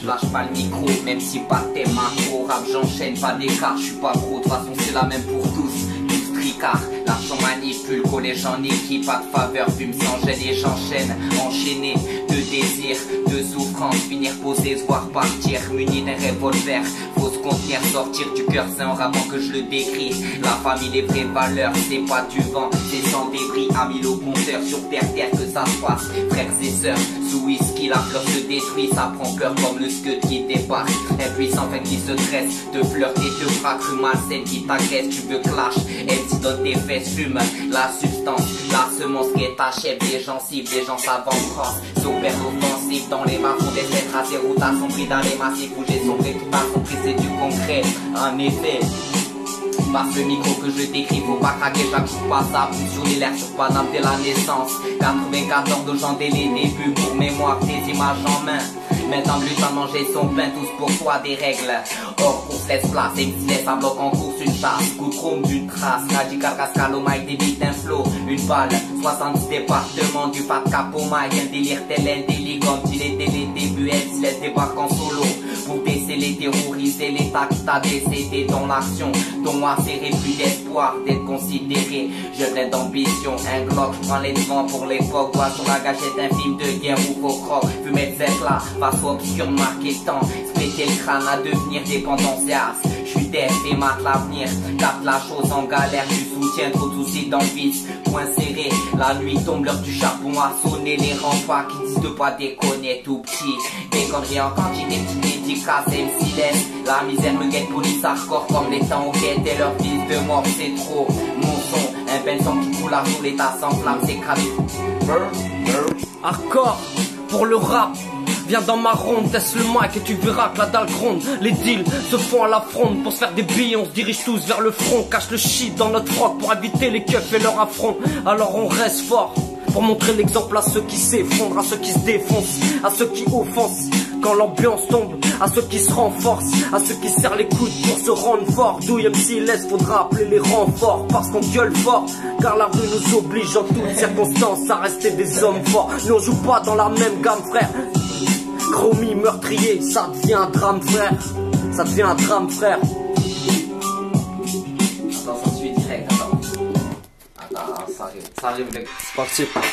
Je lâche pas le micro, même si pas de thème macro. Rap j'enchaîne, pas d'écart, je suis pas pro. De toute façon c'est la même pour tous tricard. L'argent manipule, collège en équipe, pas de faveur, fume sans gêne et j'enchaîne. Enchaîné de désir, de souffrance, finir posé, se voir partir. Muni d'un revolver, faut se contenir, sortir du cœur, c'est un rap que je le décris. La famille, les vraies valeurs, c'est pas du vent, c'est sans débris, amis au compteur, sur terre que ça se passe. Frères et sœurs, sous whisky, la fleur se détruit, ça prend peur comme le scud qui débarque. Impuissant, fait qui se dresse, te flirter, te frappe, malsaine qui t'agresse, tu veux clash, elle t'y donne tes fesses, fume la substance, la semence qui est achève, des gens cibles, des gens savent en France, super offensif dans les marrons, des têtes à routes à sombrer dans les massifs où j'ai sombré tout à son prix, c'est du concret, en effet. Par ce micro que je décris, faut pas craquer, j'active pas ça, sur les l'air sur Paname dès la naissance. 94 de gens dès les débuts, pour mémoire, des images en main. Maintenant, lutte à manger son pain, tous pour toi des règles. Hors course, laisse place, et me laisse à bloc en course, une chasse. Coup de chrome d'une trace, radical cascal au mic, des beats d'un flow. Une balle, 70 départements, du fat cap au mic, un délire tel un délit, comme il était les débuts, elle se laisse débarque en solo. Pour déceler, terroriser l'état qui t'a décédé dans l'action. Dont moi, serré plus d'espoir d'être considéré. Je plein d'ambition, un Glock, je prends les devants pour l'époque. Bois sur la gâchette, un film de guerre ou faux croc. Fumer de là, face obscur, marqué le temps. Se péter le crâne à devenir dépendance. Je suis def et mate l'avenir. Capte la chose en galère, du soutien, trop de soucis dans le vice. Point serré, la nuit tombe, l'heure du charbon a sonné. Les remparts qui disent de pas déconner tout petit. Des conneries en quantité, petites dédicaces, MC laisse. La misère me guette, police hardcore comme les temps au guette. Et leur fils de mort, c'est trop. Mon son, un ben sang qui coule à jour, l'état sans flamme, c'est cramé. Hardcore pour le rap. Viens dans ma ronde, teste le mic et tu verras que la dalle gronde. Les deals se font à la fronde, pour se faire des billes on se dirige tous vers le front. Cache le shit dans notre froc pour éviter les keufs et leur affront. Alors on reste fort, pour montrer l'exemple à ceux qui s'effondrent, à ceux qui se défoncent, à ceux qui offensent quand l'ambiance tombe, à ceux qui se renforcent, à ceux qui serrent les coudes pour se rendre fort. D'où MC laisse, faudra appeler les renforts, parce qu'on gueule fort, car la rue nous oblige en toutes circonstances à rester des hommes forts. Nous on joue pas dans la même gamme frère. Chromie meurtrier, ça devient un drame frère. Ça devient un drame frère. Attends, ça suit direct, attends. Attends, ça arrive mec. C'est parti.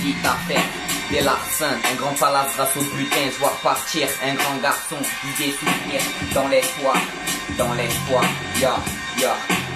Qui t'a fait des larcins, un grand palace grâce au butin, je vois partir un grand garçon, des souvenirs dans l'espoir, ya,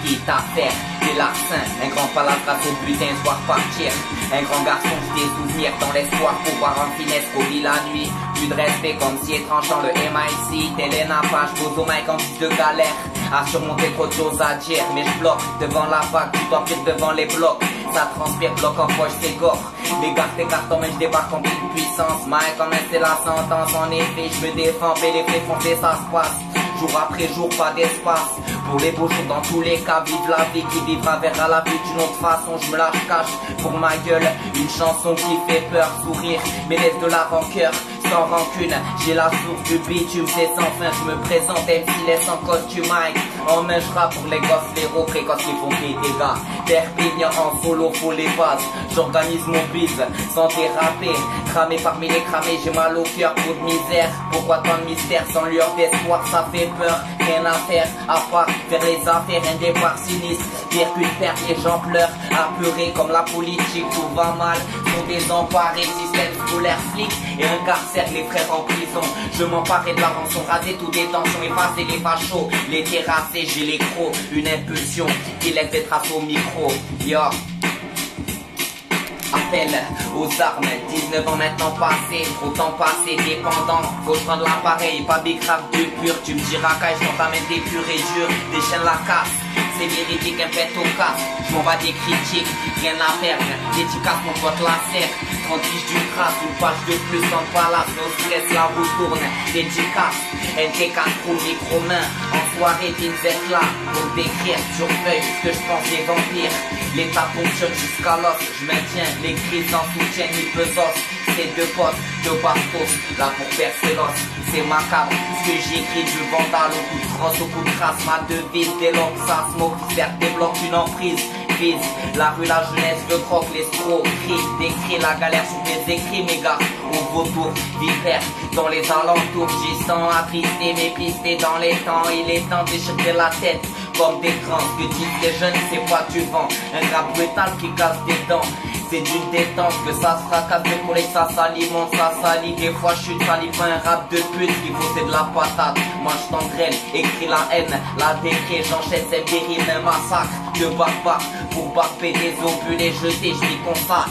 qui t'a fait des larcins, un grand palace grâce au butin, je vois partir un grand garçon, des souvenirs dans l'espoir, pour voir en finesse qu'au lit la nuit, plus de respect comme si étrange dans le MIC, tel un page, pose au mic en guise de galère, à surmonter trop de choses à dire, mais je bloque devant la vague, tout empire devant les blocs. Ça transpire, bloc en poche, c'est gore. Les gars t'écartent, mais je débarque en pleine puissance. Mike, quand même, c'est la sentence. En effet, je me défends, fais les faits foncés, ça se passe. Jour après jour, pas d'espace. Pour les beaux jours, dans tous les cas, vive la vie qui vivra verra la vie d'une autre façon. Je me lâche cache pour ma gueule. Une chanson qui fait peur, sourire, mais laisse de la rancœur. Sans rancune, j'ai la source du bitume, c'est sans fin. Je me présente, MC laisse en costume, Mike. En main, je rappe pour les gosses, les héros précoces qui font des dégâts. Perpignan en solo, faut les bases. J'organise mon bise sans déraper. Cramé parmi les cramés, j'ai mal au cœur, trop de misère. Pourquoi tant de mystère sans lueur d'espoir, ça fait peur. Rien à faire, à part faire les affaires, un départ sinistre. Pire qu'une perte, les gens pleurent. Apeurés comme la politique, tout va mal. Sont désemparés, système scolaire, flic et incarcère les frères en prison. Je m'emparais de la rançon, raser toutes les tensions, effacer les fachos, les terrasser, j'ai les crocs. Une impulsion qui laisse des traces au micro. Yo. Appel aux armes, 19 ans maintenant passé, trop temps passé, dépendant, faut prendre l'appareil, pas bicrave de pur, tu me diras quand je t'amène des purs et durs, déchaîne la casse, c'est véridique, un pète au casse, je m'en bats des critiques, rien à perdre, dédicace mon pote la serre, 30 fiches du crasse, une page de plus dans le palace, nos stress, la roue tourne, dédicace, NT4 ou micro-main, en soirée, t'es là, pour décrire sur feuille ce que je pense des vampires, l'état fonctionne jusqu'à l'os, je maintiens les crises en soutien, ni pesos, c'est deux potes, deux bastos, là pour percer l'os. C'est macabre, ce que j'écris du vandale au coup de crosse, au coup de crasse. Ma devise, des locs, ça smoke, faire débloque une emprise. Vise, la rue, la jeunesse, le croque, l'escroquerie, décrit la galère sous mes écrits, mes gars. Au vautour, vipère, dans les alentours, j'y sens attristé, mépisté dans les temps. Il est temps d'échapper la tête comme des grands. Ce que disent les jeunes, c'est pas du vent. Un rap brutal qui casse des dents. C'est d'une détente que ça se fracasse, mes collègues, ça s'alimente, ça salit. Des fois je suis sali, pas un rap de pute, ce qu'il faut c'est de la patate. Moi je t'engraine, écris la haine, la décret, j'enchaîne, c'est des rimes, un massacre de barbares. Pour barber des obus, les jeter, je m'y consacre.